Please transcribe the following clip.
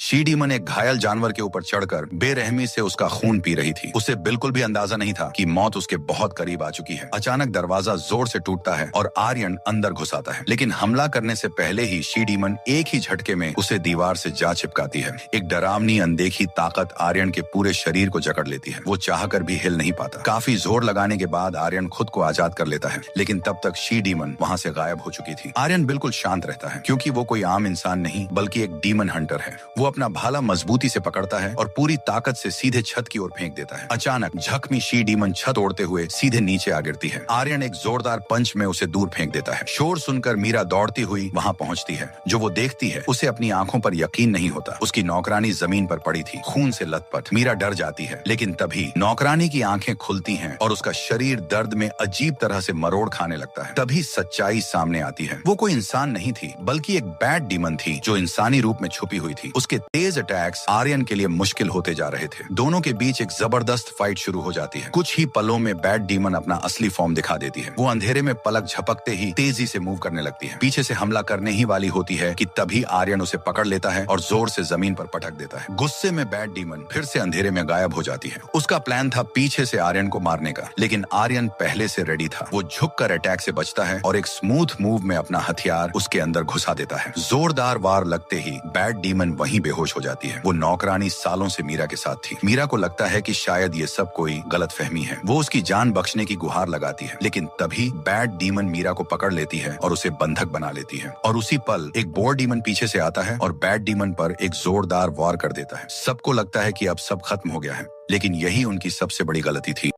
She demon एक घायल जानवर के ऊपर चढ़कर बेरहमी से उसका खून पी रही थी। उसे बिल्कुल भी अंदाजा नहीं था कि मौत उसके बहुत करीब आ चुकी है। अचानक दरवाजा जोर से टूटता है और आर्यन अंदर घुस आता है, लेकिन हमला करने से पहले ही शी डीमन एक ही झटके में उसे दीवार से जा चिपकाती है। एक डरावनी अनदेखी ताकत आर्यन के पूरे शरीर को जकड़ लेती है। वो चाहकर भी हिल नहीं पाता। काफी जोर लगाने के बाद आर्यन खुद को आजाद कर लेता है, लेकिन तब तक शी डीमन वहाँ से गायब हो चुकी थी। आर्यन बिल्कुल शांत रहता है, क्योंकि वो कोई आम इंसान नहीं बल्कि एक डीमन हंटर है। वो अपना भाला मजबूती से पकड़ता है और पूरी ताकत से सीधे छत की ओर फेंक देता है। अचानक जख्मी शी डीमन छत तोड़ते हुए सीधे नीचे आ गिरती है। आर्यन एक जोरदार पंच में उसे दूर फेंक देता है। शोर सुनकर मीरा दौड़ती हुई वहाँ पहुँचती है। जो वो देखती है उसे अपनी आंखों पर यकीन नहीं होता। उसकी नौकरानी जमीन पर पड़ी थी, खून से लथपथ। मीरा डर जाती है, लेकिन तभी नौकरानी की आंखें खुलती हैं और उसका शरीर दर्द में अजीब तरह से मरोड़ खाने लगता है। तभी सच्चाई सामने आती है। वो कोई इंसान नहीं थी बल्कि एक बैड डीमन थी जो इंसानी रूप में छुपी हुई थी। उसके तेज अटैक्स आर्यन के लिए मुश्किल होते जा रहे थे। दोनों के बीच एक जबरदस्त फाइट शुरू हो जाती है। कुछ ही पलों में बैड डीमन अपना असली फॉर्म दिखा देती है। वो अंधेरे में पलक झपकते ही तेजी से मूव करने लगती है। पीछे से हमला करने ही वाली होती है कि तभी आर्यन उसे पकड़ लेता है और जोर से जमीन पर पटक देता है। गुस्से में बैड डीमन फिर से अंधेरे में गायब हो जाती है। उसका प्लान था पीछे से आर्यन को मारने का, लेकिन आर्यन पहले से रेडी था। वो झुककर अटैक से बचता है और एक स्मूथ मूव में अपना हथियार उसके अंदर घुसा देता है। जोरदार वार लगते ही बैड डीमन वहीं बेहोश हो जाती है। वो नौकरानी सालों से मीरा के साथ थी। मीरा को लगता है कि शायद ये सब कोई गलतफहमी है। वो उसकी जान बख्शने की गुहार लगाती है, लेकिन तभी बैड डीमन मीरा को पकड़ लेती है और उसे बंधक बना लेती है। और उसी पल एक बोर डीमन पीछे से आता है और बैड डीमन पर एक जोरदार वार कर देता है। सबको लगता है कि अब सब खत्म हो गया है, लेकिन यही उनकी सबसे बड़ी गलती थी।